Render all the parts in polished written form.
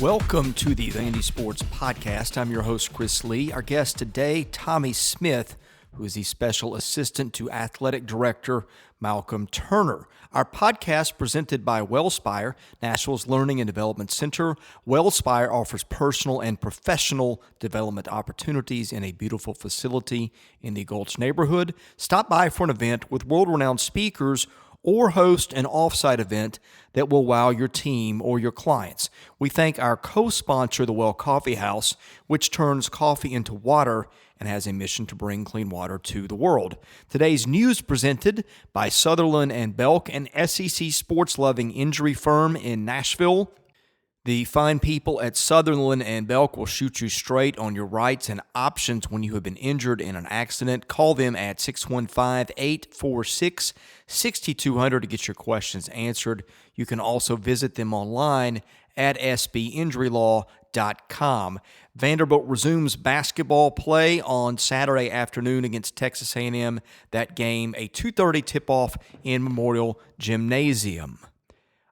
Welcome to the Vandy Sports Podcast. I'm your host, Chris Lee. Our guest today, Tommy Smith, who is the Special Assistant to Athletic Director Malcolm Turner. Our podcast presented by Wellspire, Nashville's Learning and Development Center. Wellspire offers personal and professional development opportunities in a beautiful facility in the Gulch neighborhood. Stop by for an event with world-renowned speakers or host an off-site event that will wow your team or your clients. We thank our co-sponsor, the Well Coffee House, which turns coffee into water and has a mission to bring clean water to the world. Today's news presented by Sutherland and Belk, an SEC sports-loving injury firm in Nashville. The fine people at Sutherland and Belk will shoot you straight on your rights and options when you have been injured in an accident. Call them at 615-846-6200 to get your questions answered. You can also visit them online at sbinjurylaw.com. Vanderbilt resumes basketball play on Saturday afternoon against Texas A&M. That game, a 2:30 tip-off in Memorial Gymnasium.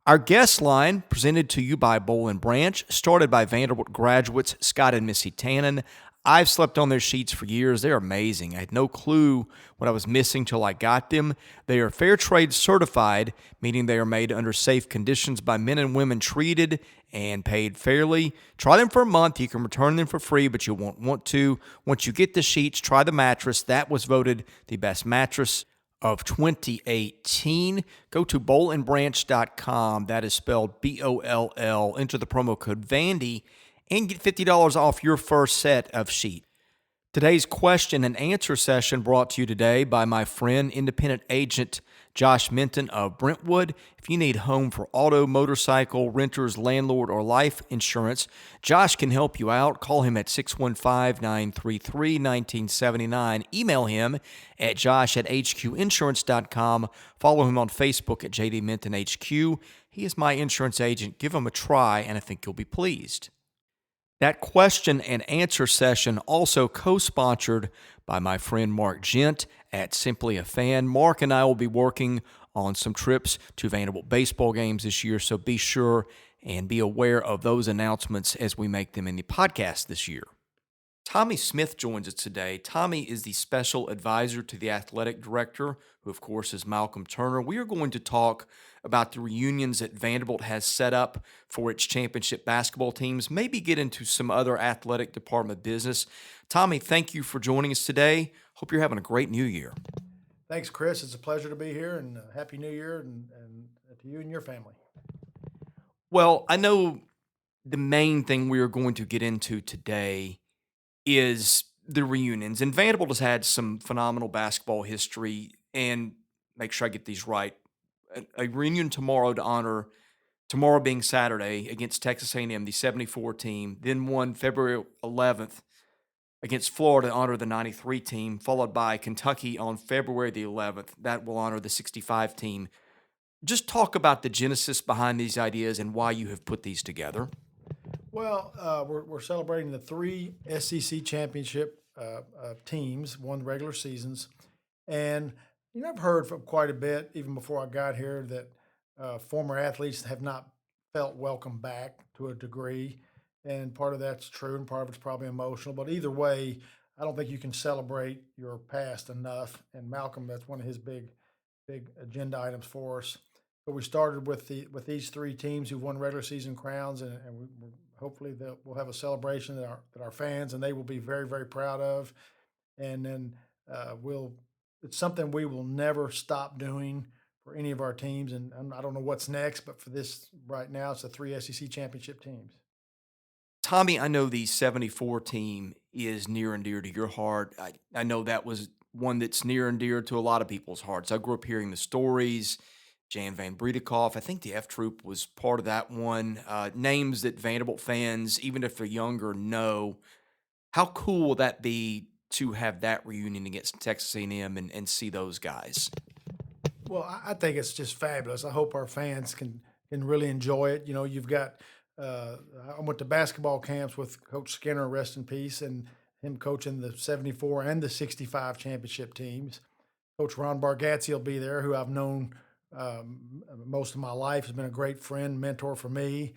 Our guest line, presented to you by Boll & Branch, started by Vanderbilt graduates Scott and Missy Tannen. I've slept on their sheets for years. They're amazing. I had no clue what I was missing till I got them. They are fair trade certified, meaning they are made under safe conditions by men and women treated and paid fairly. Try them for a month. You can return them for free, but you won't want to. Once you get the sheets, try the mattress. That was voted the best mattress of 2018. Go to bollandbranch.com. That is spelled B-O-L-L. Enter the promo code Vandy and get $50 off your first set of sheets. Today's question and answer session brought to you today by my friend, independent agent Josh Minton of Brentwood. If you need home for auto, motorcycle, renters, landlord, or life insurance, Josh can help you out. Call him at 615-933-1979. Email him at josh@hqinsurance.com. Follow him on Facebook at JD Minton HQ. He is my insurance agent. Give him a try, and I think you'll be pleased. That question and answer session also co-sponsored by my friend Mark Gent at Simply a Fan. Mark and I will be working on some trips to Vanderbilt baseball games this year, so be sure and be aware of those announcements as we make them in the podcast this year. Tommy Smith joins us today. Tommy is the special advisor to the athletic director, who of course is Malcolm Turner. We are going to talk about the reunions that Vanderbilt has set up for its championship basketball teams, maybe get into some other athletic department business. Tommy, thank you for joining us today. Hope you're having a great new year. Thanks, Chris. It's a pleasure to be here, and Happy New Year and to you and your family. Well, I know the main thing we are going to get into today is the reunions. And Vanderbilt has had some phenomenal basketball history. And make sure I get these right. A reunion tomorrow to honor, tomorrow being Saturday, against Texas A&M, the 74 team. Then one February 11th against Florida to honor the 93 team, followed by Kentucky on February the 11th. That will honor the 65 team. Just talk about the genesis behind these ideas and why you have put these together. Well, we're celebrating the three SEC championship teams, won regular seasons, and I've heard from quite a bit even before I got here that former athletes have not felt welcome back to a degree, and part of that's true, and part of it's probably emotional. But either way, I don't think you can celebrate your past enough. And Malcolm, that's one of his big agenda items for us. But we started with these three teams who won regular season crowns, and hopefully we'll have a celebration that our fans and they will be very, very proud of. And then it's something we will never stop doing for any of our teams. And I don't know what's next, but for this right now, it's the three SEC championship teams. Tommy, I know the 74 team is near and dear to your heart. I know that was one that's near and dear to a lot of people's hearts. I grew up hearing the stories. Jan Van Bredekoff, I think the F Troop was part of that one. Names that Vanderbilt fans, even if they're younger, know. How cool will that be to have that reunion against Texas A&M and see those guys? Well, I think it's just fabulous. I hope our fans can really enjoy it. You've got I went to basketball camps with Coach Skinner, rest in peace, and him coaching the 74 and the 65 championship teams. Coach Ron Bargatze will be there, who I've known most of my life, has been a great friend, mentor for me.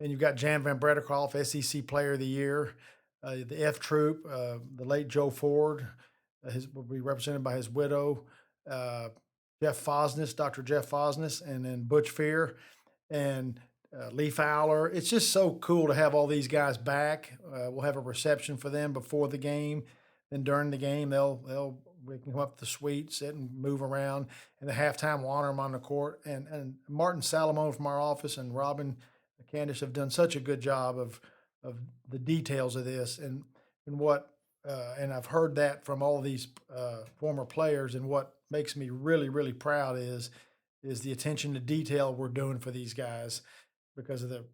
And you've got Jan Van Brederkopf, SEC Player of the Year. The F Troop, the late Joe Ford, will be represented by his widow, uh, Jeff Fosness, Dr. Jeff Fosness, and then Butch Fear and Lee Fowler. It's just so cool to have all these guys back. We'll have a reception for them before the game. Then during the game, we can come up to the suite, sit and move around. And the halftime, we'll honor them on the court. And Martin Salamone from our office and Robin Candace have done such a good job of the details of this and what and I've heard that from all these former players. And what makes me really really proud is the attention to detail we're doing for these guys because of the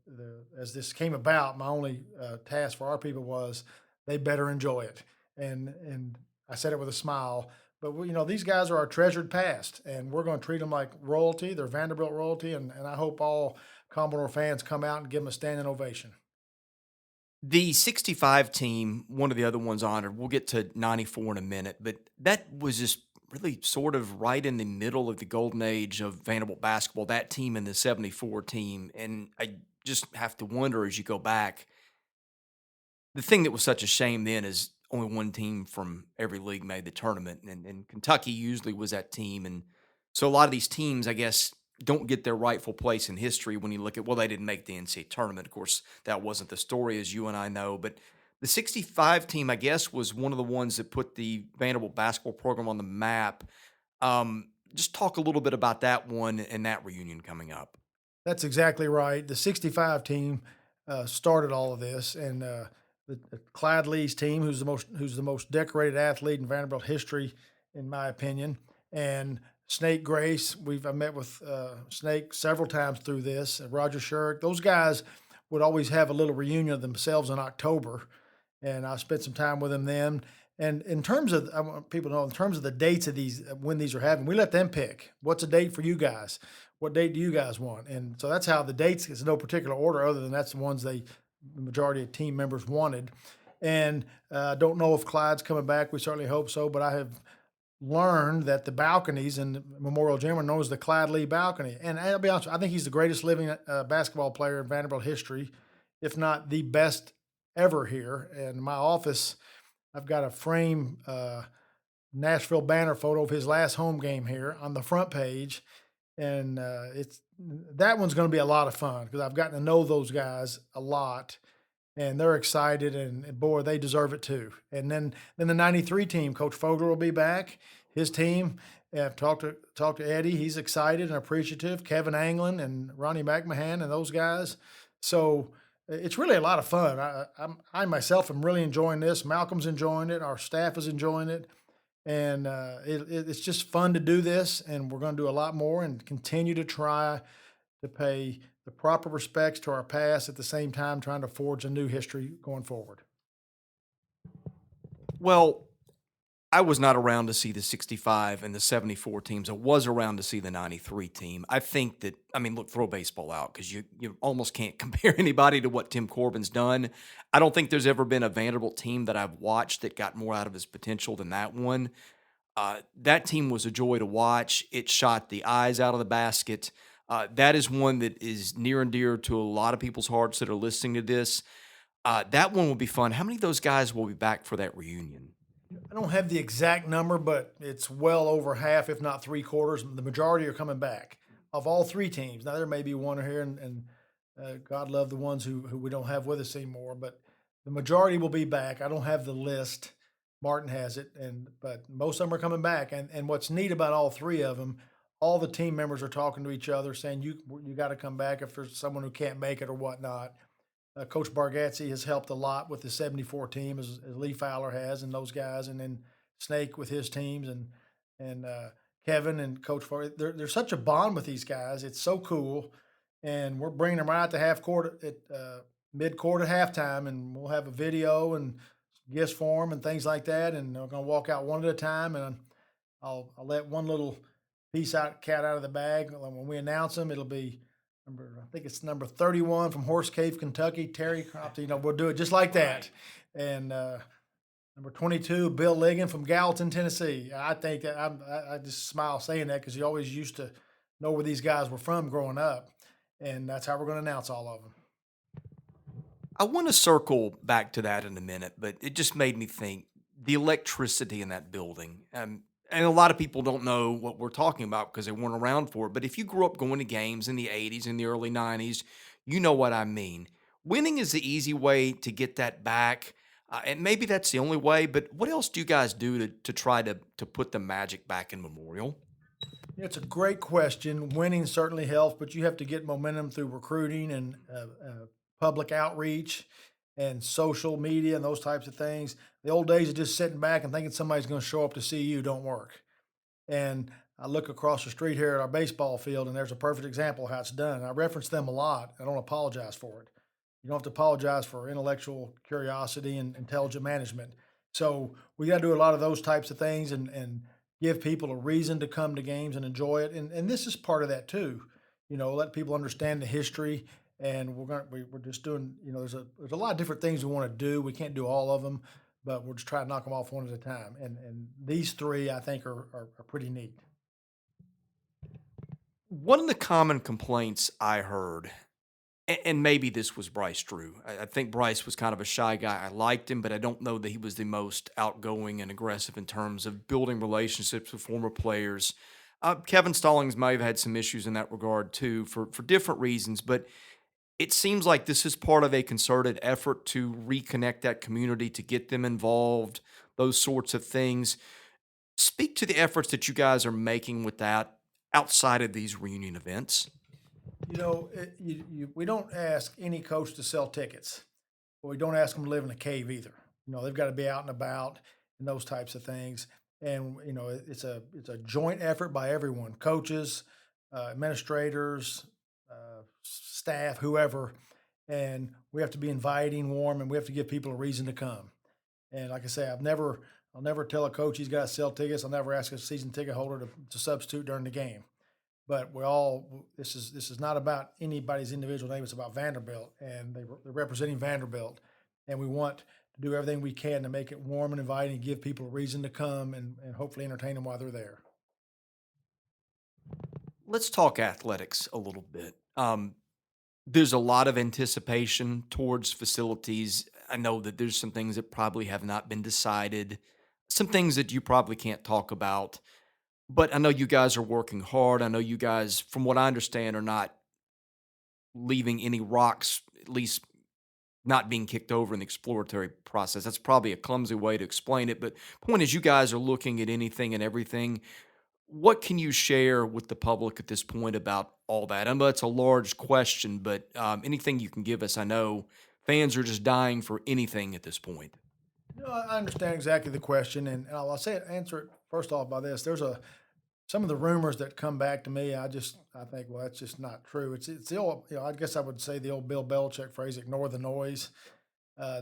as this came about. My only task for our people was they better enjoy it, and I said it with a smile. But these guys are our treasured past, and we're going to treat them like royalty. They're Vanderbilt royalty, and I hope all Commodore fans come out and give them a standing ovation. The 65 team, one of the other ones honored, we'll get to 94 in a minute, but that was just really sort of right in the middle of the golden age of Vanderbilt basketball, that team and the 74 team. And I just have to wonder as you go back, the thing that was such a shame then is only one team from every league made the tournament, and Kentucky usually was that team. And so a lot of these teams, I guess, don't get their rightful place in history when you look at, well, they didn't make the NCAA tournament. Of course, that wasn't the story, as you and I know. But the 65 team, I guess, was one of the ones that put the Vanderbilt basketball program on the map. Just talk a little bit about that one and that reunion coming up. That's exactly right. The 65 team started all of this, and the Clyde Lee's team, who's the most decorated athlete in Vanderbilt history, in my opinion, and Snake Grace. I met with Snake several times through this. Roger Sherrick. Those guys would always have a little reunion of themselves in October, and I spent some time with them then. And in terms of, I want people to know, in terms of the dates of these, when these are happening, we let them pick. What's a date for you guys? What date do you guys want? And so that's how the dates, it's no particular order other than that's the ones the majority of team members wanted. And don't know if Clyde's coming back. We certainly hope so. But I have learned that the balconies in the Memorial Gym are known as the Clyde Lee balcony. And I'll be honest, I think he's the greatest living basketball player in Vanderbilt history, if not the best ever here. And in my office, I've got a frame Nashville banner photo of his last home game here on the front page, and it's that one's going to be a lot of fun because I've gotten to know those guys a lot, and they're excited, and boy, they deserve it too. And then the '93 team, Coach Fogler will be back. His team. I've talked to Eddie. He's excited and appreciative. Kevin Anglin and Ronnie McMahon and those guys. So it's really a lot of fun. I myself am really enjoying this. Malcolm's enjoying it. Our staff is enjoying it, and it's just fun to do this. And we're going to do a lot more and continue to try to pay the proper respects to our past at the same time trying to forge a new history going forward. Well, I was not around to see the 65 and the 74 teams. I was around to see the 93 team. I think that, I mean, look, throw baseball out because you almost can't compare anybody to what Tim Corbin's done. I don't think there's ever been a Vanderbilt team that I've watched that got more out of his potential than that one. That team was a joy to watch. It shot the eyes out of the basket. That is one that is near and dear to a lot of people's hearts that are listening to this. That one will be fun. How many of those guys will be back for that reunion? I don't have the exact number, but it's well over half, if not three quarters. The majority are coming back of all three teams. Now there may be one here, and God love the ones who we don't have with us anymore. But the majority will be back. I don't have the list. Martin has it, but most of them are coming back. And what's neat about all three of them, all the team members are talking to each other, saying you got to come back if there's someone who can't make it or whatnot. Coach Bargatze has helped a lot with the 74 team, as Lee Fowler has, and those guys, and then Snake with his teams, and Kevin and Coach Fowler. There's such a bond with these guys. It's so cool, and we're bringing them right to half court at mid court at halftime, and we'll have a video and gifts for them and things like that, and they're going to walk out one at a time, and I'll let one little cat out of the bag when we announce them. It'll be I think it's number 31 from Horse Cave, Kentucky, Terry Crompton. We'll do it just like that. And number 22, Bill Ligon from Gallatin, Tennessee. I think that I just smile saying that because you always used to know where these guys were from growing up. And that's how we're going to announce all of them. I want to circle back to that in a minute, but it just made me think the electricity in that building. And a lot of people don't know what we're talking about because they weren't around for it. But if you grew up going to games in the 80s and the early 90s, you know what I mean. Winning is the easy way to get that back. And maybe that's the only way, but what else do you guys do to try to put the magic back in Memorial? Yeah, it's a great question. Winning certainly helps, but you have to get momentum through recruiting and public outreach and social media and those types of things. The old days of just sitting back and thinking somebody's going to show up to see you don't work. And I look across the street here at our baseball field, and there's a perfect example of how it's done. I reference them a lot. I don't apologize for it. You don't have to apologize for intellectual curiosity and intelligent management. So we got to do a lot of those types of things and give people a reason to come to games and enjoy it. And this is part of that too. Let people understand the history. And we're just doing. There's a lot of different things we want to do. We can't do all of them, but we'll just try to knock them off one at a time. And these three I think are pretty neat. One of the common complaints I heard, and maybe this was Bryce Drew. I think Bryce was kind of a shy guy. I liked him, but I don't know that he was the most outgoing and aggressive in terms of building relationships with former players. Kevin Stallings may have had some issues in that regard too, for different reasons. But it seems like this is part of a concerted effort to reconnect that community, to get them involved, those sorts of things. Speak to the efforts that you guys are making with that outside of these reunion events. We don't ask any coach to sell tickets, but we don't ask them to live in a cave either. They've got to be out and about and those types of things. And it's a joint effort by everyone, coaches, administrators, staff, whoever. And we have to be inviting, warm, and we have to give people a reason to come. And like I say, I'll never tell a coach he's got to sell tickets. I'll never ask a season ticket holder to substitute during the game. But this is not about anybody's individual name. It's about Vanderbilt, and they're representing Vanderbilt, and we want to do everything we can to make it warm and inviting, and give people a reason to come, and hopefully entertain them while they're there. Let's talk athletics a little bit. There's a lot of anticipation towards facilities. I know that there's some things that probably have not been decided, some things that you probably can't talk about. But I know you guys are working hard. I know you guys, from what I understand, are not leaving any rocks, at least not being kicked over in the exploratory process. That's probably a clumsy way to explain it. But point is, you guys are looking at anything and everything. What can you share with the public at this point about all that? I know it's a large question, but anything you can give us. I know fans are just dying for anything at this point. I understand exactly the question, and answer it first off by this. Some of the rumors that come back to me. I think, well, that's just not true. It's the old, I guess I would say the old Bill Belichick phrase: "Ignore the noise."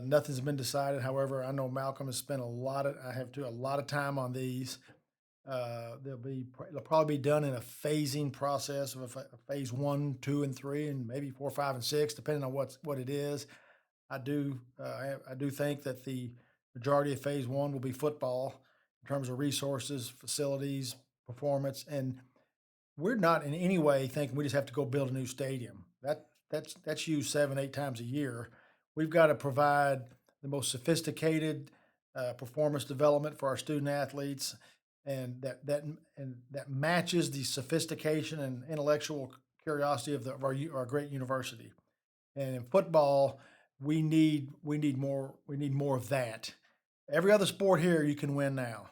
Nothing's been decided. However, I know Malcolm has spent I have too, a lot of time on these. They'll probably be done in a phasing process of a phase one, two, and three, and maybe four, five, and six, depending on what it is. I do think that the majority of phase one will be football in terms of resources, facilities, performance, and we're not in any way thinking we just have to go build a new stadium. That's used 7, 8 times a year. We've got to provide the most sophisticated performance development for our student athletes, and that matches the sophistication and intellectual curiosity of our great university. And in football, we need more of that. Every other sport here you can win now.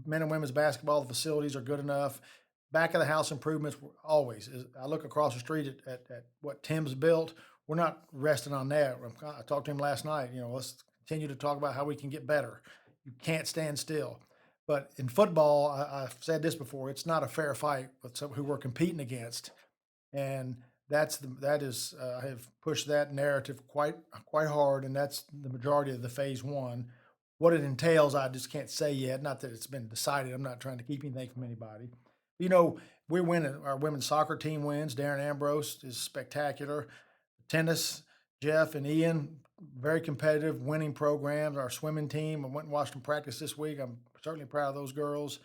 Men and women's basketball, the facilities are good enough. Back of the house improvements always. I look across the street at what Tim's built. We're not resting on that. I talked to him last night. Let's continue to talk about how we can get better. You can't stand still. But in football, I've said this before. It's not a fair fight with who we're competing against, and I have pushed that narrative quite hard, and that's the majority of the phase one. What it entails, I just can't say yet. Not that it's been decided. I'm not trying to keep anything from anybody. We're winning. Our women's soccer team wins. Darren Ambrose is spectacular. Tennis, Jeff and Ian, very competitive, winning programs. Our swimming team, I went and watched them practice this week. I'm certainly proud of those girls.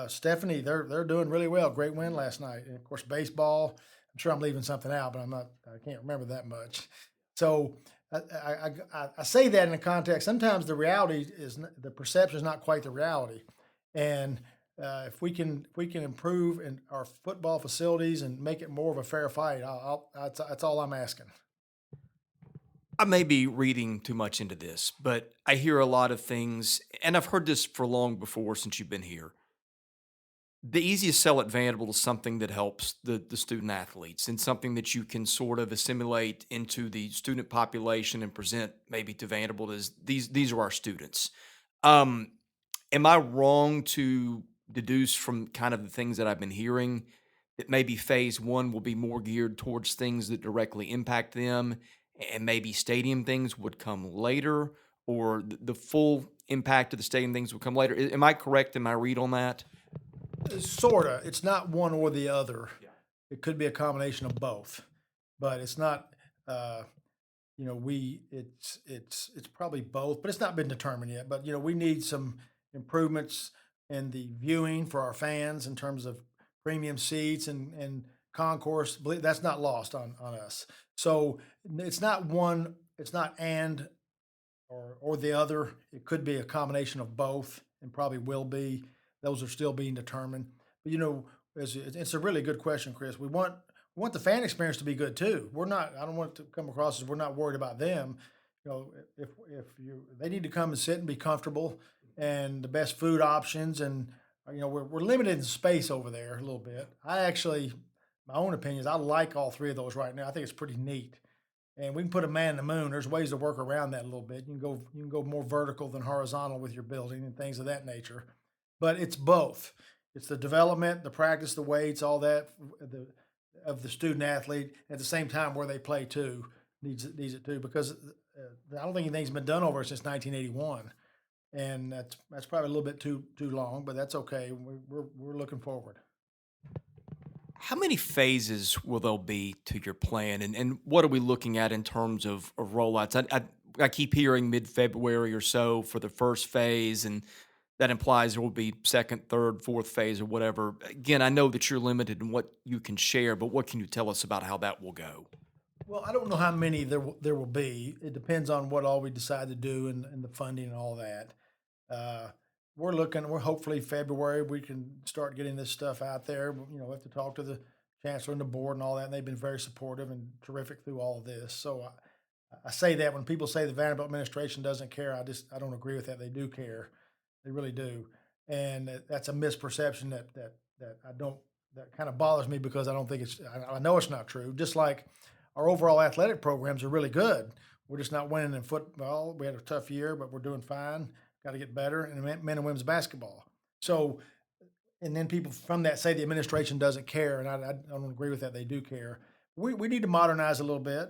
Stephanie, they're doing really well. Great win last night. And of course, baseball. I'm sure I'm leaving something out, but I'm not. I can't remember that much. So I say that in the context. Sometimes the reality the perception is not quite the reality, and if we can improve in our football facilities and make it more of a fair fight, that's all I'm asking. I may be reading too much into this, but I hear a lot of things, and I've heard this for long before since you've been here. The easiest sell at Vanderbilt is something that helps the student athletes and something that you can sort of assimilate into the student population and present maybe to Vanderbilt as these are our students. Um, am I wrong to deduce from kind of the things that I've been hearing that maybe phase one will be more geared towards things that directly impact them, and maybe stadium things would come later, or the full impact of the stadium things would come later? Am I correct in my read on that? Sorta. It's not one or the other. It could be a combination of both, but it's not. Uh, it's probably both, but it's not been determined yet. But we need some improvements in the viewing for our fans in terms of premium seats and concourse. That's not lost on us. So it's not one. It's not and or the other. It could be a combination of both, and probably will be. Those are still being determined. But it's a really good question, Chris. We want the fan experience to be good too. We're not. I don't want it to come across as we're not worried about them. If you they need to come and sit and be comfortable, and the best food options, and we're limited in space over there a little bit. My own opinion is I like all three of those right now. I think it's pretty neat, and we can put a man in the moon. There's ways to work around that a little bit. You can go more vertical than horizontal with your building and things of that nature. But it's both. It's the development, the practice, the weights, all that of the student athlete. At the same time, where they play too needs it too, because I don't think anything's been done over since 1981, and that's probably a little bit too long, but that's okay. We're looking forward. How many phases will there be to your plan, and what are we looking at in terms of rollouts? I keep hearing mid-February or so for the first phase, and that implies there will be second, third, fourth phase or whatever. Again, I know that you're limited in what you can share, but what can you tell us about how that will go? Well, I don't know how many there will be. It depends on what all we decide to do and the funding and all that. Uh, we're hopefully February we can start getting this stuff out there. We have to talk to the chancellor and the board and all that. And they've been very supportive and terrific through all of this. So I say that when people say the Vanderbilt administration doesn't care, I don't agree with that. They do care. They really do. And that's a misperception that I don't that kind of bothers me because I don't think I know it's not true. Just like our overall athletic programs are really good. We're just not winning in football. We had a tough year, but we're doing fine. Got to get better. And men and women's basketball. So, and then people from that say the administration doesn't care, and I don't agree with that. They do care. We need to modernize a little bit.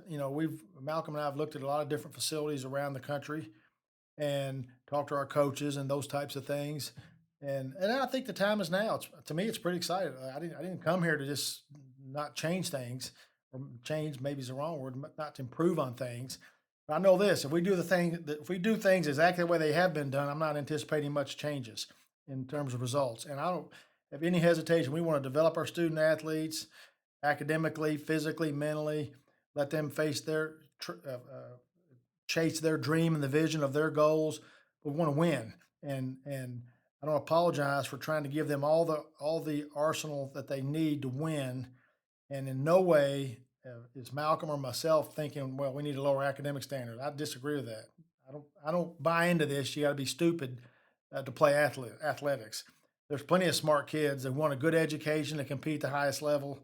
Malcolm and I have looked at a lot of different facilities around the country and talked to our coaches and those types of things. And I think the time is now. To me, it's pretty exciting. I didn't come here to just not change things, or change maybe is the wrong word, not to improve on things. But I know this: if we do things exactly the way they have been done, I'm not anticipating much changes in terms of results. And I don't have any hesitation. We want to develop our student athletes academically, physically, mentally. Let them chase their dream and the vision of their goals. We want to win, and I don't apologize for trying to give them all the arsenal that they need to win. And in no way is Malcolm or myself thinking, well, we need to lower academic standards. I disagree with that. I don't buy into this. You got to be stupid to play athletics. There's plenty of smart kids that want a good education to compete at the highest level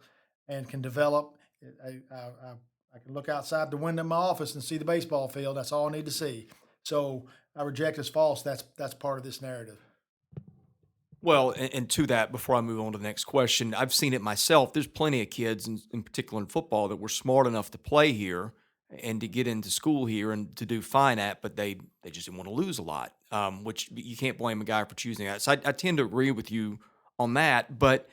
and can develop. I can look outside the window of my office and see the baseball field. That's all I need to see. So I reject as false. That's part of this narrative. Well, and to that, before I move on to the next question, I've seen it myself. There's plenty of kids, in particular in football, that were smart enough to play here and to get into school here and to do fine at, but they just didn't want to lose a lot, which you can't blame a guy for choosing that. So I tend to agree with you on that. But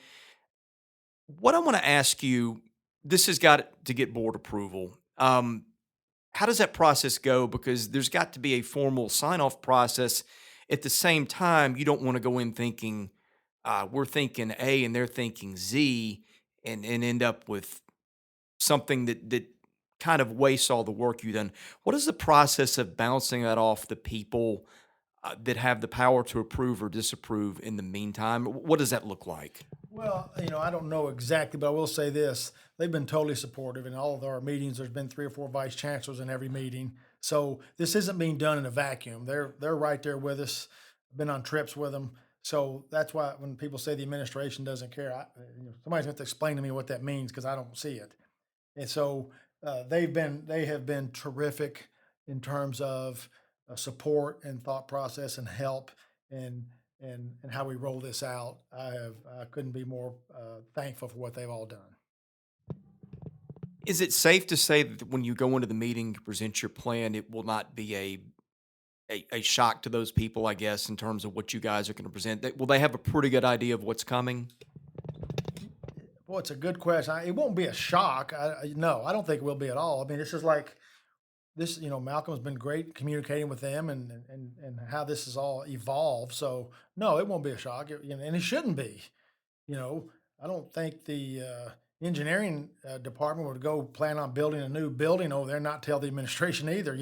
what I want to ask you, this has got to get board approval. How does that process go? Because there's got to be a formal sign off process. At the same time, you don't want to go in thinking we're thinking A and they're thinking Z, and end up with something that kind of wastes all the work you done. What is the process of bouncing that off the people that have the power to approve or disapprove in the meantime? What does that look like? Well, I don't know exactly, but I will say this. They've been totally supportive in all of our meetings. There's been 3 or 4 vice chancellors in every meeting. So this isn't being done in a vacuum. They're right there with us. Been on trips with them. So that's why when people say the administration doesn't care, somebody's going to explain to me what that means because I don't see it. And so they have been terrific in terms of support and thought process and help and and how we roll this out. I couldn't be more thankful for what they've all done. Is it safe to say that when you go into the meeting to present your plan, it will not be a shock to those people, I guess, in terms of what you guys are going to present? Will they have a pretty good idea of what's coming? Well, it's a good question. It won't be a shock. No, I don't think it will be at all. I mean, this is like this. Malcolm's been great communicating with them and how this has all evolved. So no, it won't be a shock. And it shouldn't be. You know, I don't think the engineering department would go plan on building a new building over there and not tell the administration either,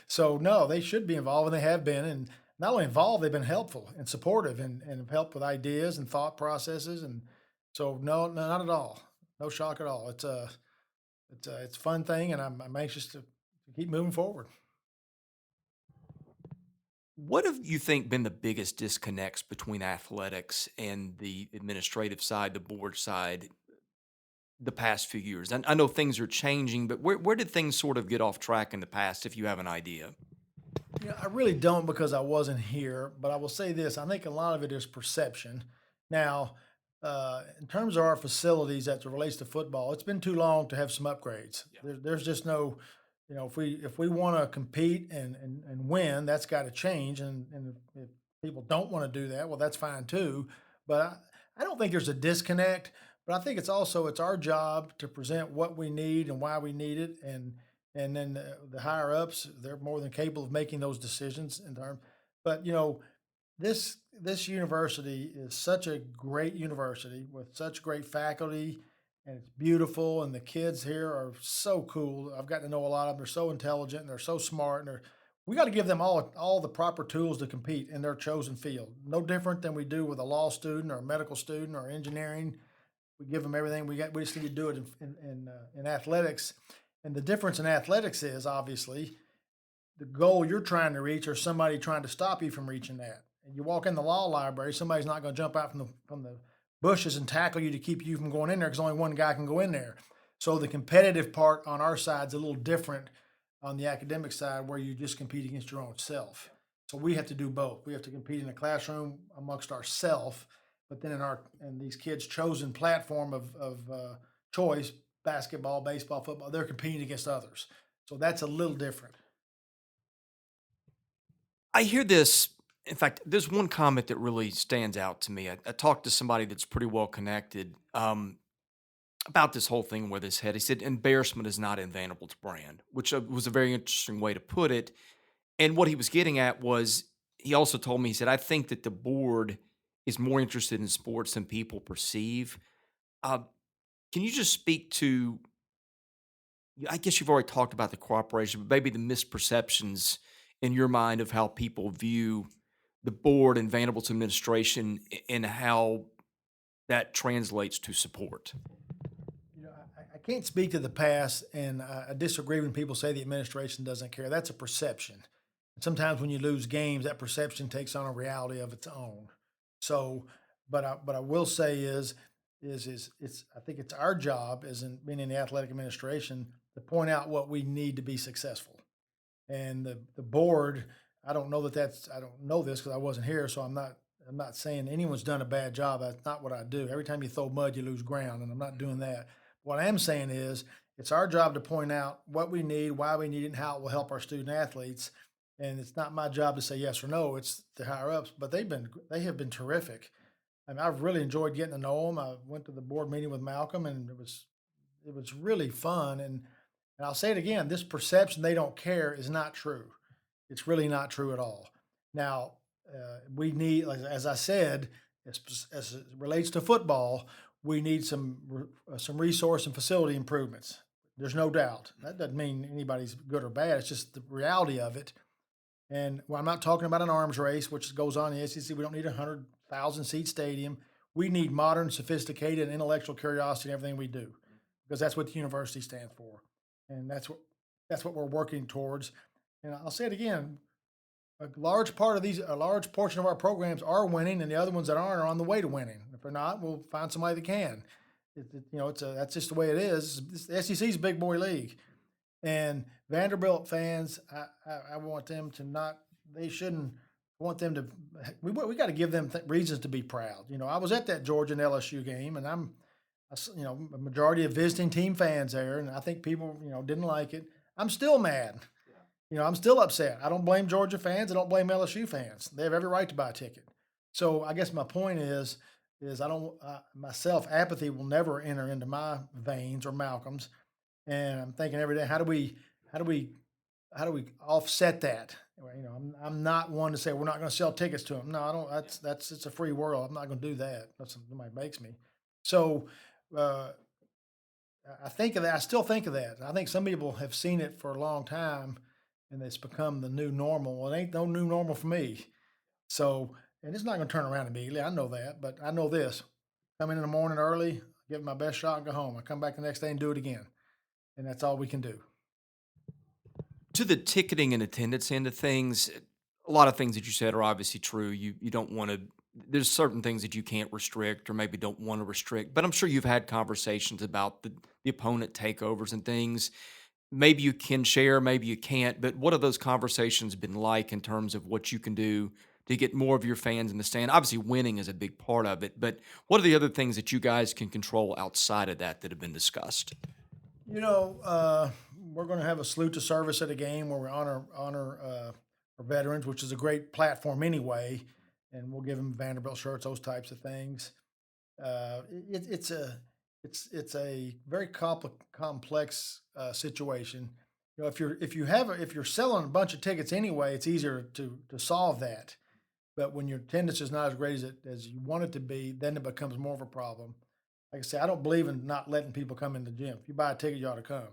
So, no, they should be involved, and they have been. And not only involved, they've been helpful and supportive and have helped with ideas and thought processes. And so, no, no, not at all. No shock at all. It's a fun thing, and I'm anxious to keep moving forward. What have you think been the biggest disconnects between athletics and the administrative side, the board side, the past few years? I know things are changing, but where did things sort of get off track in the past, if you have an idea? I really don't because I wasn't here, but I will say this. I think a lot of it is perception. Now, in terms of our facilities as it relates to football, it's been too long to have some upgrades. There's just no, if we want to compete and win, that's got to change. And if people don't want to do that, well, that's fine too. But I don't think there's a disconnect. But I think it's our job to present what we need and why we need it, and then the higher ups, they're more than capable of making those decisions in term. But this university is such a great university with such great faculty, and it's beautiful, and the kids here are so cool. I've gotten to know a lot of them. They're so intelligent and they're so smart, and we got to give them all the proper tools to compete in their chosen field. No different than we do with a law student or a medical student or engineering. We give them everything we got. We just need to do it in athletics. And the difference in athletics is obviously the goal you're trying to reach, or somebody trying to stop you from reaching that. And you walk in the law library, somebody's not going to jump out from the bushes and tackle you to keep you from going in there because only one guy can go in there. So the competitive part on our side is a little different on the academic side, where you just compete against your own self. So we have to do both. We have to compete in the classroom amongst ourselves, but then in these kids' chosen platform of choice, basketball, baseball, football, they're competing against others. So that's a little different. I hear this. In fact, there's one comment that really stands out to me. I talked to somebody that's pretty well connected about this whole thing with his head. He said, embarrassment is not in Vanderbilt's brand, which was a very interesting way to put it. And what he was getting at was, he also told me, he said, I think that the board is more interested in sports than people perceive. Uh, can you just speak to, I guess you've already talked about the cooperation, but maybe the misperceptions in your mind of how people view the board and Vanderbilt's administration and how that translates to support? I can't speak to the past, and I disagree when people say the administration doesn't care. That's a perception. Sometimes when you lose games, that perception takes on a reality of its own. So, but I will say is it's I think it's our job as in being in the athletic administration to point out what we need to be successful. And the board, I don't know this because I wasn't here, so I'm not saying anyone's done a bad job. That's not what I do. Every time you throw mud, you lose ground, and I'm not doing that. What I am saying is it's our job to point out what we need, why we need it, and how it will help our student athletes. And it's not my job to say yes or no. It's the higher ups, but they have been terrific. I mean, I've really enjoyed getting to know them. I went to the board meeting with Malcolm, and it was really fun. And I'll say it again: this perception they don't care is not true. It's really not true at all. Now, we need, as I said, as it relates to football, we need some resource and facility improvements. There's no doubt. That doesn't mean anybody's good or bad. It's just the reality of it. And well, I'm not talking about an arms race, which goes on in the SEC. We don't need a 100,000 seat stadium. We need modern, sophisticated, and intellectual curiosity in everything we do, because that's what the university stands for, and that's what we're working towards. And I'll say it again: a large portion of our programs are winning, and the other ones that aren't are on the way to winning. If they're not, we'll find somebody that can. That's just the way it is. The SEC is a big boy league, and Vanderbilt fans, I want them to not. They shouldn't. I want them to. We got to give them reasons to be proud. I was at that Georgia and LSU game, and a majority of visiting team fans there, and I think people, didn't like it. I'm still mad. I'm still upset. I don't blame Georgia fans. I don't blame LSU fans. They have every right to buy a ticket. So I guess my point is I don't myself apathy will never enter into my veins or Malcolm's, and I'm thinking every day, how do we offset that? Well, I'm not one to say we're not going to sell tickets to them. No, I don't. It's a free world. I'm not going to do that. That's somebody makes me. So uh, I think of that. I still think of that. I think some people have seen it for a long time, and it's become the new normal. Well, it ain't no new normal for me. So, and it's not going to turn around immediately. I know that, but I know this: come in the morning early, give it my best shot, and go home. I come back the next day and do it again, and that's all we can do. To the ticketing and attendance end of things, a lot of things that you said are obviously true. You don't want to. There's certain things that you can't restrict or maybe don't want to restrict, but I'm sure you've had conversations about the opponent takeovers and things. Maybe you can share, maybe you can't, but what have those conversations been like in terms of what you can do to get more of your fans in the stand? Obviously, winning is a big part of it, but what are the other things that you guys can control outside of that have been discussed? You know, uh, we're going to have a salute to service at a game where we honor our veterans, which is a great platform anyway, and we'll give them Vanderbilt shirts, those types of things. It's a very complex situation. If you're selling a bunch of tickets anyway, it's easier to solve that. But when your attendance is not as great as you want it to be, then it becomes more of a problem. Like I say, I don't believe in not letting people come in the gym. If you buy a ticket, you ought to come.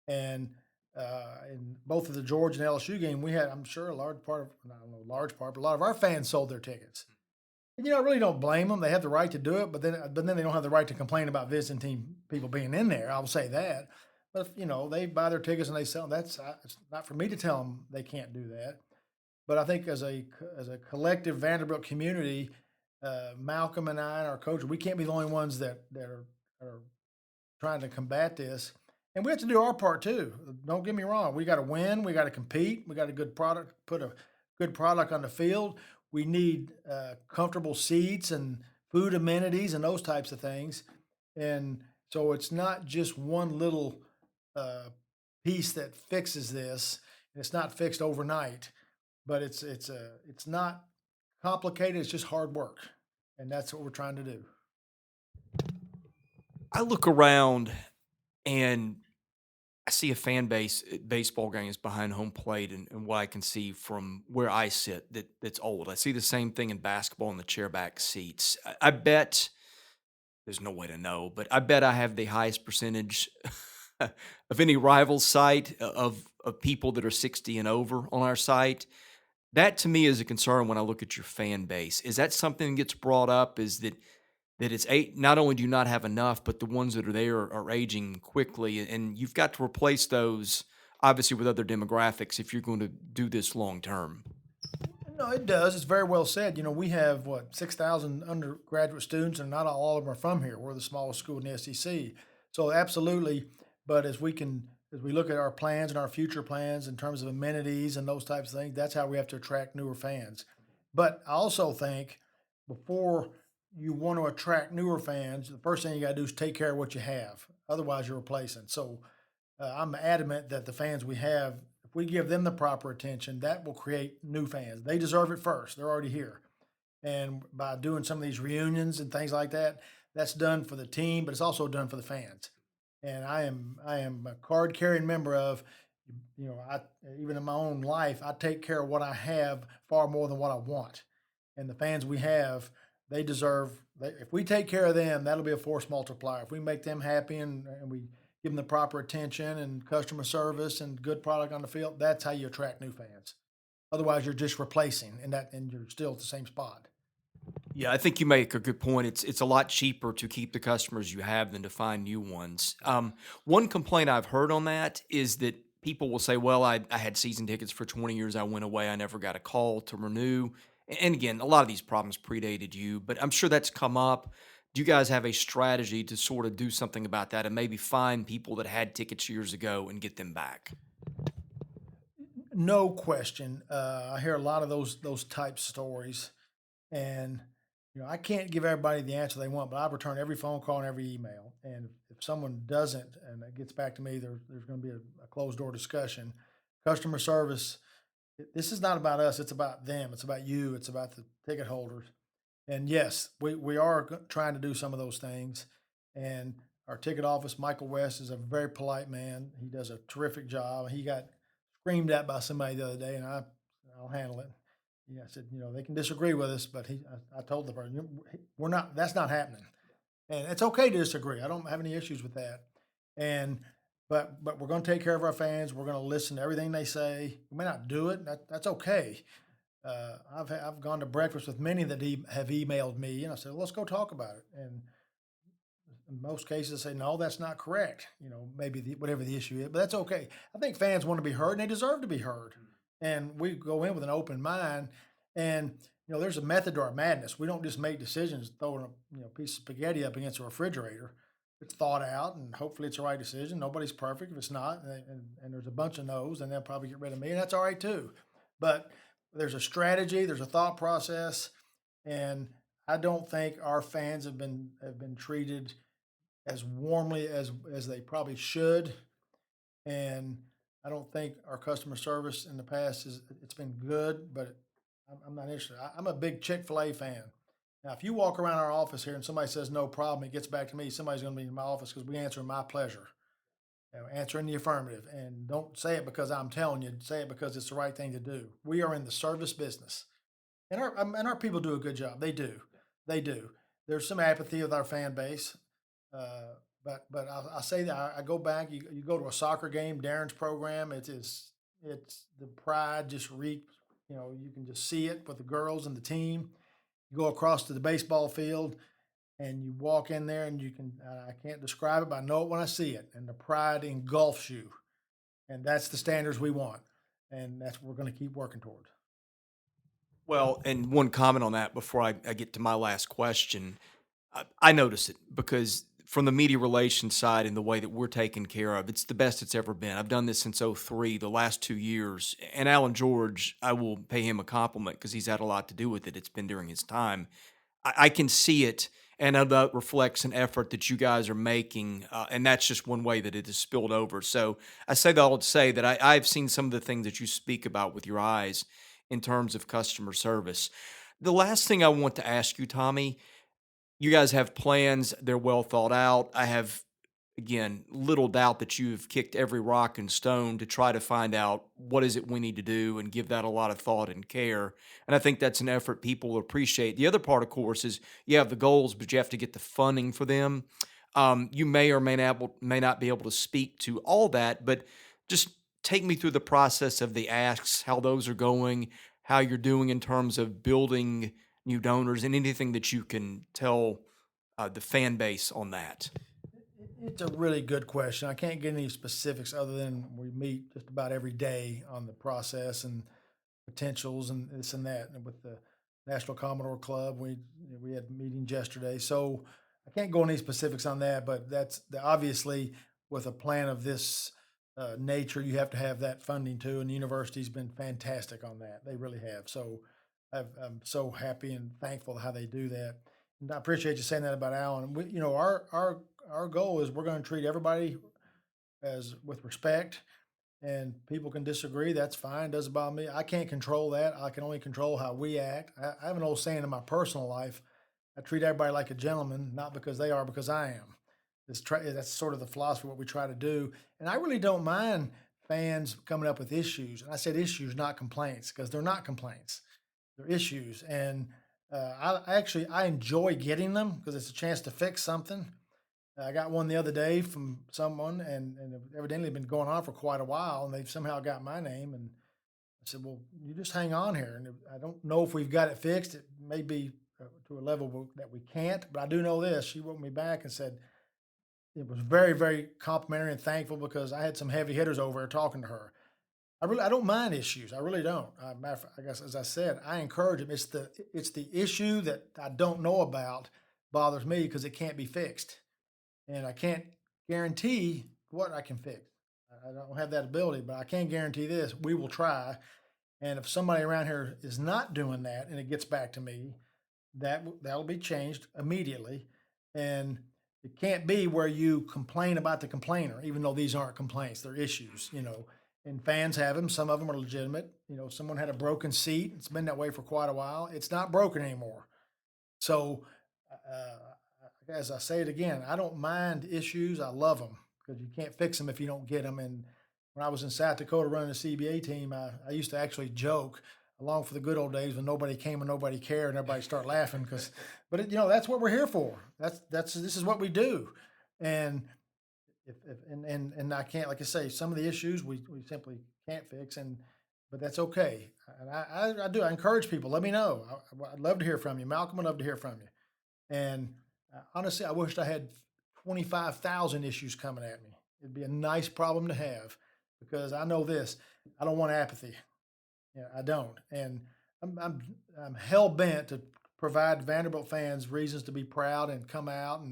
And in both of the Georgia and LSU game, we had, I'm sure, a large part of, I don't know, large part, but a lot of our fans sold their tickets. And I really don't blame them. They have the right to do it, but then they don't have the right to complain about visiting team people being in there. I'll say that. But if, they buy their tickets and they sell them. It's not for me to tell them they can't do that. But I think as a collective Vanderbilt community, Malcolm and I and our coach, we can't be the only ones that are trying to combat this. And we have to do our part too. Don't get me wrong. We got to win. We got to compete. We got a good product, put a good product on the field. We need comfortable seats and food amenities and those types of things. And so it's not just one little uh, piece that fixes this. It's not fixed overnight, but it's not complicated. It's just hard work, and that's what we're trying to do. I look around and I see a fan base at baseball games behind home plate, and what I can see from where I sit that's old. I see the same thing in basketball in the chairback seats. I bet there's no way to know, but I bet I have the highest percentage of any rival site of people that are 60 and over on our site. That to me is a concern when I look at your fan base. Is that something that gets brought up? Is that it's eight? Not only do you not have enough, but the ones that are there are aging quickly, and you've got to replace those obviously with other demographics if you're going to do this long term. No, it does. It's very well said. We have what 6,000 undergraduate students, and not all of them are from here. We're the smallest school in the SEC, so absolutely. But as we look at our plans and our future plans in terms of amenities and those types of things, that's how we have to attract newer fans. But I also think before you want to attract newer fans, the first thing you got to do is take care of what you have. Otherwise, you're replacing. So I'm adamant that the fans we have, if we give them the proper attention, that will create new fans. They deserve it first. They're already here. And by doing some of these reunions and things like that, that's done for the team, but it's also done for the fans. And I am a card carrying member of, I even in my own life, I take care of what I have far more than what I want. And the fans we have, if we take care of them, that'll be a force multiplier. If we make them happy and we give them the proper attention and customer service and good product on the field, that's how you attract new fans. Otherwise, you're just replacing, and you're still at the same spot. Yeah, I think you make a good point. It's a lot cheaper to keep the customers you have than to find new ones. One complaint I've heard on that is that people will say, "Well, I had season tickets for 20 years. I went away. I never got a call to renew." And again, a lot of these problems predated you, but I'm sure that's come up. Do you guys have a strategy to sort of do something about that and maybe find people that had tickets years ago and get them back? No question. I hear a lot of those type stories, and I can't give everybody the answer they want, but I return every phone call and every email. And if someone doesn't, and it gets back to me, there's going to be a closed door discussion. Customer service. This is not about us. It's about them. It's about you. It's about the ticket holders. And yes, we are trying to do some of those things. And our ticket office, Michael West, is a very polite man. He does a terrific job. He got screamed at by somebody the other day, and I'll handle it. Yeah, I said, they can disagree with us, but I told the person, we're not. That's not happening, and it's okay to disagree. I don't have any issues with that. And but we're going to take care of our fans. We're going to listen to everything they say. We may not do it. That's okay. I've gone to breakfast with many that have emailed me, and I said, let's go talk about it. And in most cases, say, no, that's not correct. Maybe whatever the issue is, but that's okay. I think fans want to be heard, and they deserve to be heard. And we go in with an open mind, and there's a method to our madness. We don't just make decisions throwing a piece of spaghetti up against a refrigerator. It's thought out, and hopefully it's the right decision. Nobody's perfect. If it's not, and there's a bunch of no's, and they'll probably get rid of me, and that's all right too. But there's a strategy, there's a thought process, and I don't think our fans have been treated as warmly as they probably should. And I don't think our customer service in the past it's been good, but I'm not interested. I'm a big Chick-fil-A fan. Now, if you walk around our office here and somebody says no problem, it gets back to me. Somebody's going to be in my office because we answer my pleasure, answer in the affirmative, and don't say it because I'm telling you. Say it because it's the right thing to do. We are in the service business, and our people do a good job. They do, they do. There's some apathy with our fan base. But I'll say that I go back. You go to a soccer game, Darren's program. It's the pride just reeks. You can just see it with the girls and the team. You go across to the baseball field, and you walk in there, and you can. I can't describe it, but I know it when I see it, and the pride engulfs you. And that's the standards we want, and that's what we're going to keep working towards. Well, and one comment on that before I get to my last question. I notice it because from the media relations side and the way that we're taken care of, it's the best it's ever been. I've done this since '03, the last 2 years. And Alan George, I will pay him a compliment because he's had a lot to do with it. It's been during his time. I can see it, and that reflects an effort that you guys are making. And that's just one way that it has spilled over. So I say that all to say that I've seen some of the things that you speak about with your eyes in terms of customer service. The last thing I want to ask you, Tommy, you guys have plans, they're well thought out. I have, again, little doubt that you've kicked every rock and stone to try to find out what is it we need to do and give that a lot of thought and care. And I think that's an effort people appreciate. The other part, of course, is you have the goals, but you have to get the funding for them. You may or may not be able to speak to all that, but just take me through the process of the asks, how those are going, how you're doing in terms of building new donors, and anything that you can tell the fan base on that. It's a really good question. I can't get any specifics other than we meet just about every day on the process and potentials and this and that. And with the National Commodore Club, we had meetings yesterday, so I can't go into any specifics on that. But obviously with a plan of this nature, you have to have that funding too. And the university's been fantastic on that; they really have. So I'm so happy and thankful how they do that. And I appreciate you saying that about Alan. Our goal is we're going to treat everybody as with respect, and people can disagree. That's fine. Doesn't bother me. I can't control that. I can only control how we act. I have an old saying in my personal life: I treat everybody like a gentleman, not because they are, because I am. That's sort of the philosophy of what we try to do. And I really don't mind fans coming up with issues. And I said issues, not complaints, because they're not complaints. They're issues. And I enjoy getting them because it's a chance to fix something. I got one the other day from someone, and it evidently been going on for quite a while, and they've somehow got my name. And I said, "Well, you just hang on here." And I don't know if we've got it fixed. It may be to a level that we can't, but I do know this. She wrote me back and said it was very, very complimentary and thankful because I had some heavy hitters over there talking to her. I don't mind issues. I really don't. Matter of fact, I guess as I said, I encourage them. It's the issue that I don't know about bothers me because it can't be fixed, and I can't guarantee what I can fix. I don't have that ability, but I can guarantee this: we will try. And if somebody around here is not doing that, and it gets back to me, that'll be changed immediately. And it can't be where you complain about the complainer, even though these aren't complaints, they're issues. And fans have them. Some of them are legitimate. Someone had a broken seat. It's been that way for quite a while. It's not broken anymore. So, as I say it again, I don't mind issues. I love them because you can't fix them if you don't get them. And when I was in South Dakota running the CBA team, I used to actually joke along for the good old days when nobody came and nobody cared and everybody start laughing but that's what we're here for. This is what we do. And if and I can't, like I say, some of the issues we simply can't fix, but that's okay. And I encourage people. Let me know. I'd love to hear from you, Malcolm. I'd love to hear from you. And honestly, I wished I had 25,000 issues coming at me. It'd be a nice problem to have because I know this. I don't want apathy. Yeah, I don't. And I'm hell bent to provide Vanderbilt fans reasons to be proud and come out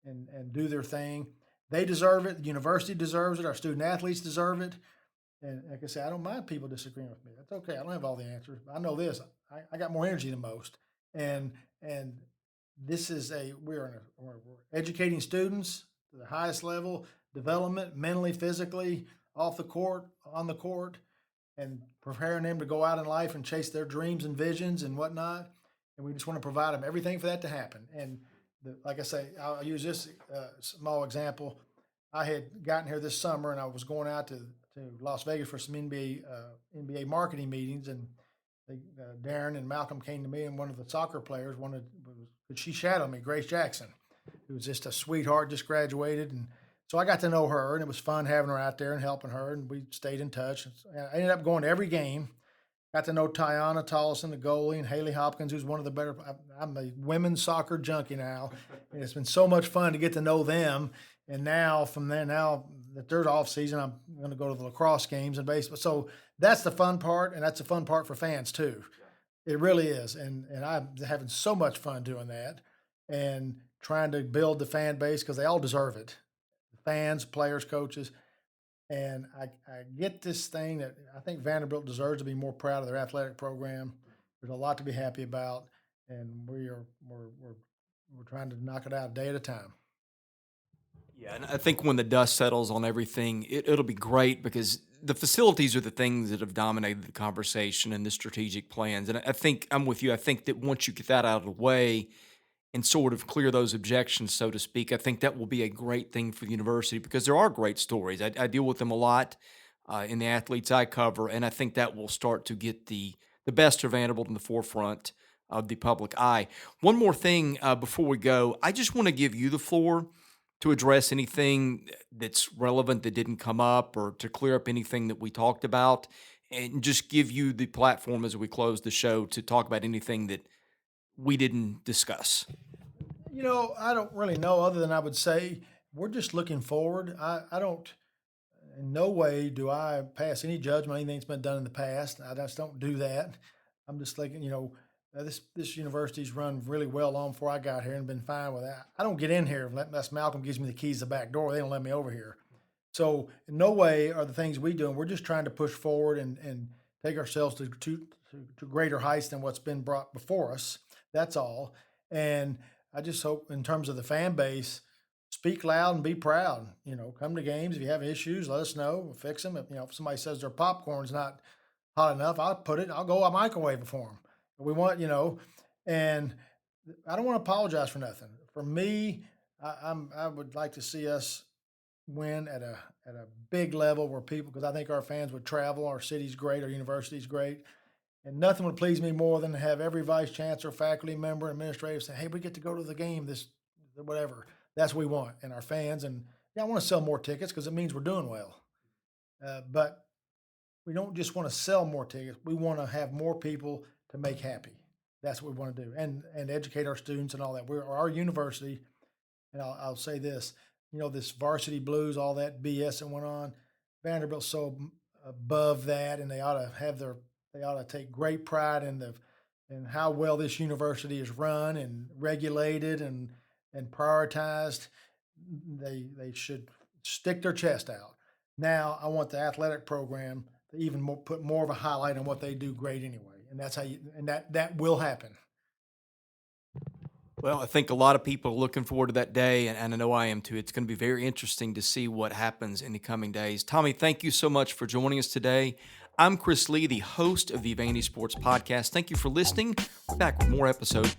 and do their thing. They deserve it. The university deserves it. Our student athletes deserve it. And like I say, I don't mind people disagreeing with me. That's okay. I don't have all the answers. I know this. I got more energy than most. And this is we're educating students to the highest level, development, mentally, physically, off the court, on the court, and preparing them to go out in life and chase their dreams and visions and whatnot. And we just want to provide them everything for that to happen. And like I say, I'll use this small example. I had gotten here this summer and I was going out to Las Vegas for some NBA marketing meetings. And Darren and Malcolm came to me, and one of the soccer players could she shadow me, Grace Jackson, who was just a sweetheart, just graduated. And so I got to know her, and it was fun having her out there and helping her, and we stayed in touch. And I ended up going to every game. Got to know Tiana Tollison, the goalie, and Haley Hopkins, who's one of the better. I'm a women's soccer junkie now, and it's been so much fun to get to know them. And now, from there, now that they're off season, I'm going to go to the lacrosse games and baseball. So that's the fun part, and that's the fun part for fans too. It really is, and I'm having so much fun doing that, and trying to build the fan base because they all deserve it. Fans, players, coaches, and I get this thing that I think Vanderbilt deserves to be more proud of their athletic program. There's a lot to be happy about, and we're trying to knock it out a day at a time. Yeah, and I think when the dust settles on everything, it'll be great because the facilities are the things that have dominated the conversation and the strategic plans. And I think I'm with you. I think that once you get that out of the way and sort of clear those objections, so to speak, I think that will be a great thing for the university because there are great stories. I deal with them a lot in the athletes I cover, and I think that will start to get the best of Vanderbilt in the forefront of the public eye. One more thing before we go, I just want to give you the floor to address anything that's relevant that didn't come up or to clear up anything that we talked about and just give you the platform as we close the show to talk about anything that we didn't discuss. I don't really know other than I would say we're just looking forward. I don't, in no way do I pass any judgment on anything that's been done in the past. I just don't do that. I'm just thinking, this university's run really well long before I got here and been fine with that. I don't get in here unless Malcolm gives me the keys to the back door. They don't let me over here. So in no way are the things we do. We're just trying to push forward and take ourselves to greater heights than what's been brought before us. That's all. And I just hope in terms of the fan base, speak loud and be proud. Come to games. If you have issues, let us know. We'll fix them. If somebody says their popcorn's not hot enough, I'll go a microwave it for them. We want. And I don't want to apologize for nothing. For me, I would like to see us win at a big level where people, because I think our fans would travel. Our city's great. Our university's great. And nothing would please me more than to have every vice chancellor, faculty member, administrator say, "Hey, we get to go to the game this, whatever." That's what we want, and our fans. And yeah, I want to sell more tickets because it means we're doing well. But we don't just want to sell more tickets. We want to have more people to make happy. That's what we want to do, and educate our students and all that. We're our university, and I'll say this: this varsity blues, all that BS that went on. Vanderbilt's so above that, and they ought to take great pride in how well this university is run and regulated and prioritized. They should stick their chest out. Now I want the athletic program to even put more of a highlight on what they do great anyway, and that's that will happen. Well, I think a lot of people are looking forward to that day, and I know I am too. It's going to be very interesting to see what happens in the coming days. Tommy, thank you so much for joining us today. I'm Chris Lee, the host of the Vandy Sports Podcast. Thank you for listening. We're back with more episodes.